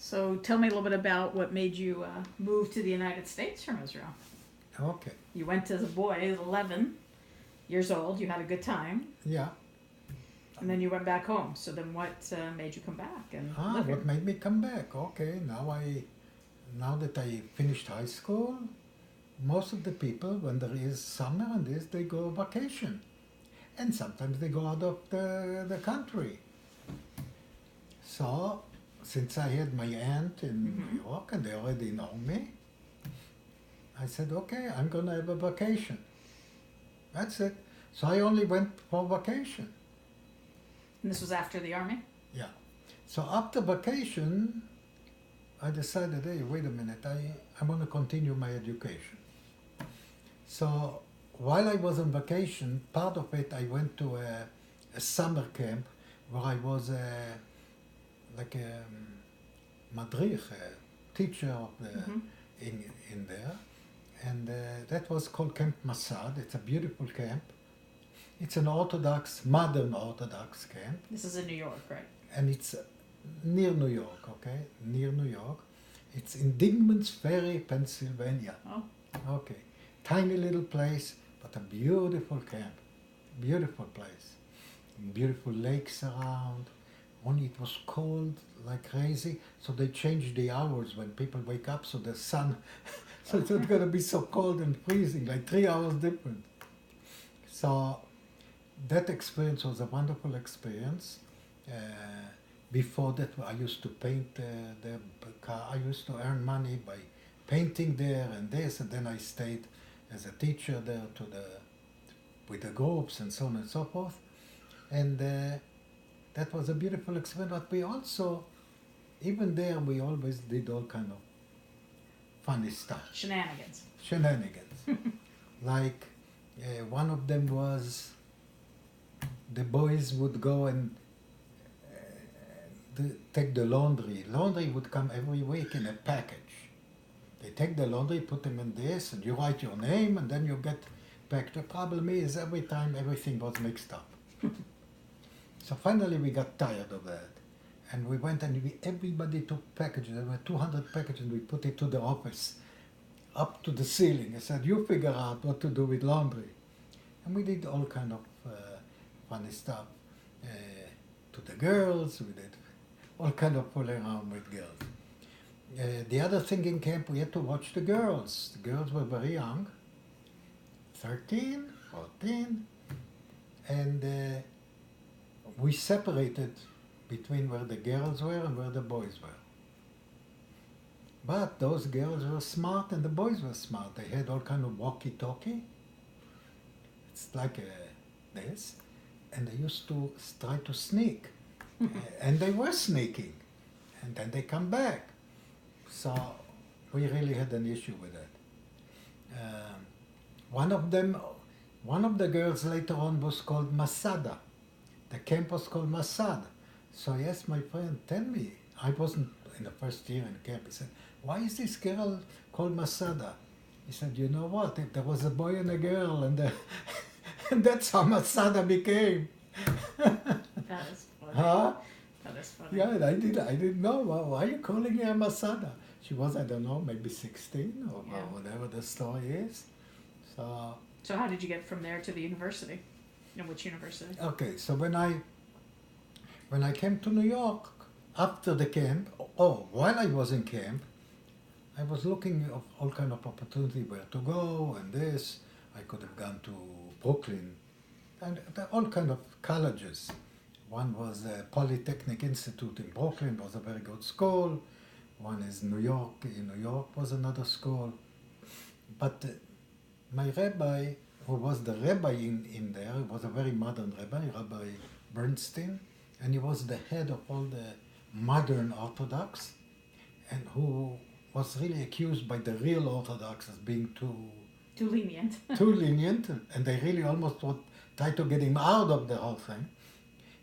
So tell me a little bit about what made you move to the United States from Israel. Okay. You went as a boy, at 11 years old. You had a good time, Yeah. and then you went back home. So then, what made you come back and live here? What made me come back? Okay, now that I finished high school, most of the people, when there is summer and this, they go vacation, and sometimes they go out of the country. So, since I had my aunt in New York and they already know me, I said, okay, I'm gonna have a vacation. That's it. So I only went for vacation. And this was after the army. Yeah. So after vacation, I decided, hey, wait a minute, I want to continue my education. So while I was on vacation, part of it I went to a summer camp where I was like a madrich, a teacher of the, in there. And that was called Camp Masad. It's a beautiful camp. It's an Orthodox, modern Orthodox camp. This is in New York, right? And it's near New York, okay? Near New York. It's in Dingman's Ferry, Pennsylvania. Oh. Okay. Tiny little place, but a beautiful camp. Beautiful place. Beautiful lakes around. Only it was cold like crazy, so they changed the hours when people wake up so the sun, so it's not going to be so cold and freezing, like 3 hours different. So that experience was a wonderful experience. Before that, I used to paint the car. I used to earn money by painting there and this, and then I stayed as a teacher there with the groups and so on and so forth. And that was a beautiful experience. But we also, even there, we always did all kind of funny stuff. Shenanigans. Like one of them was the boys would go and take the laundry. Laundry would come every week in a package. They take the laundry, put them in this, and you write your name, and then you get back. The problem is every time everything was mixed up. So finally we got tired of that. And we went and everybody took packages. There were 200 packages, and we put it to the office, up to the ceiling. I said, you figure out what to do with laundry. And we did all kind of funny stuff. To the girls, we did all kind of fooling around with girls. The other thing in camp, we had to watch the girls. The girls were very young, 13, 14, and we separated between where the girls were and where the boys were. But those girls were smart and the boys were smart. They had all kind of walkie-talkie. It's like this. And they used to try to sneak. And they were sneaking. And then they come back. So we really had an issue with that. One of the girls later on was called Masada. The camp was called Masad. So I asked my friend, tell me, I wasn't in the first year in camp. He said, why is this girl called Masada? He said, you know what, if there was a boy and a girl, and and that's how Masada became. That is funny. Huh? That is funny. Yeah, I didn't know. Why are you calling her Masada? She was, I don't know, maybe 16 or whatever the story is. So how did you get from there to the university? And which university? Okay, so when I came to New York after the camp, while I was in camp, I was looking of all kind of opportunity where to go and this. I could have gone to Brooklyn and all kind of colleges. One was the Polytechnic Institute in Brooklyn, was a very good school. One is New York, in New York was another school. But my rabbi, who was the rabbi in there, was a very modern rabbi, Rabbi Bernstein, and he was the head of all the modern Orthodox, and who was really accused by the real Orthodox as being too lenient. too lenient, and they really almost tried to get him out of the whole thing.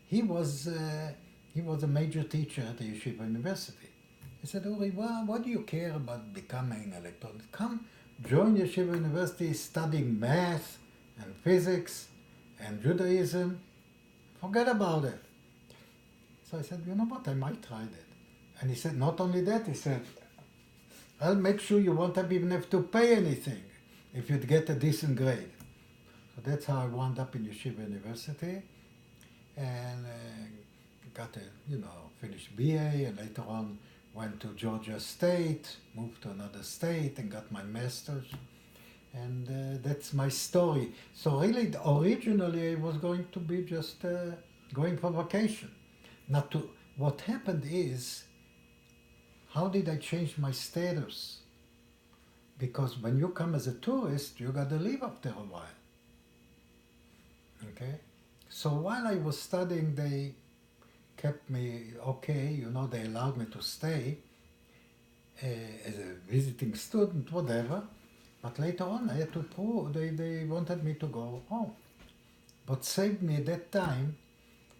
He was a major teacher at the Yeshiva University. He said, Uri, well, what do you care about becoming an electronic? Come join Yeshiva University studying math and physics and Judaism. Forget about it. So I said, you know what, I might try that. And he said, not only that, he said, I'll make sure you won't even have to pay anything if you'd get a decent grade. So that's how I wound up in Yeshiva University, and got finished BA, and later on went to Georgia State, moved to another state, and got my master's. And that's my story. So really, originally, I was going to be just going for vacation. What happened is, how did I change my status? Because when you come as a tourist, you got to leave after a while. Okay? So while I was studying, they kept me okay, they allowed me to stay as a visiting student, whatever. But later on, I had to prove, they wanted me to go home. What saved me at that time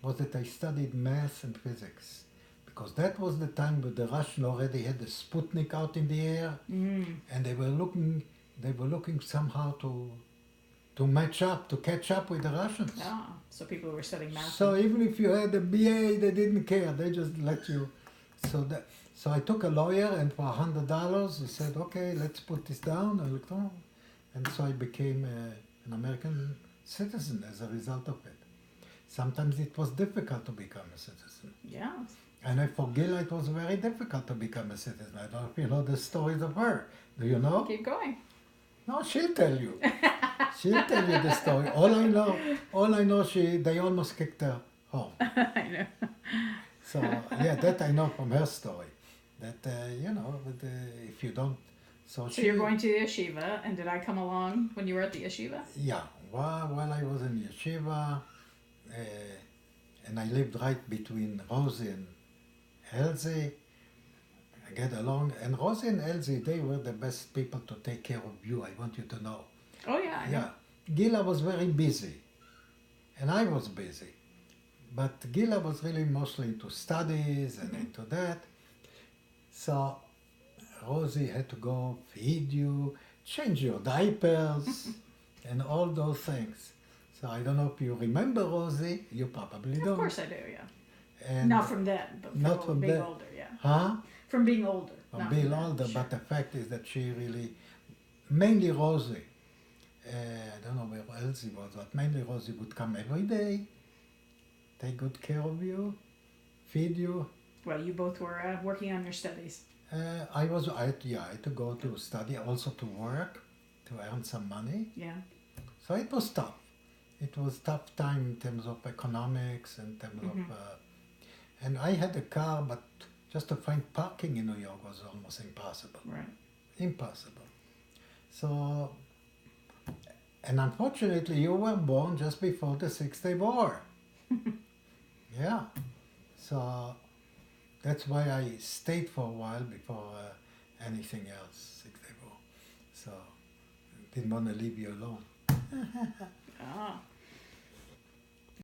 was that I studied math and physics. Because that was the time when the Russians already had the Sputnik out in the air, and they were looking somehow to match up, to catch up with the Russians. Ah, so people were studying math. So even if you had a BA, they didn't care. They just let you. So I took a lawyer, and for $100, he said, okay, let's put this down. I looked on, and so I became an American citizen as a result of it. Sometimes it was difficult to become a citizen. Yeah. And for Gila, it was very difficult to become a citizen. I don't know if you know the stories of her. Do you know? Keep going. No, she'll tell you. She'll tell you the story. All I know, they almost kicked her home. I know. So yeah, that I know from her story. That if you don't, So you're going to the yeshiva, and did I come along when you were at the yeshiva? Yeah, while I was in yeshiva, and I lived right between Rosie and Elsie. I get along, and Rosie and Elsie, they were the best people to take care of you. I want you to know. Oh yeah. I know. Yeah, Gila was very busy, and I was busy, but Gila was really mostly into studies and into that. So Rosie had to go feed you, change your diapers, and all those things. So I don't know if you remember Rosie. You probably don't. Of course I do. Yeah. And Not from then, but Not from being then. older. Yeah. Huh? From being older. From not being then, older, sure. but the fact is that she really, mainly Rosie, I don't know where Elsie was, but mainly Rosie would come every day, take good care of you, feed you. Well, you both were working on your studies. I had to go to study, also to work, to earn some money. Yeah. So it was tough. It was tough time in terms of economics, in terms of, and I had a car, but just to find parking in New York was almost impossible. Right. Impossible. So, and unfortunately, you were born just before the 6-Day War. Yeah. So that's why I stayed for a while before anything else, 6-Day War. So didn't want to leave you alone. Ah.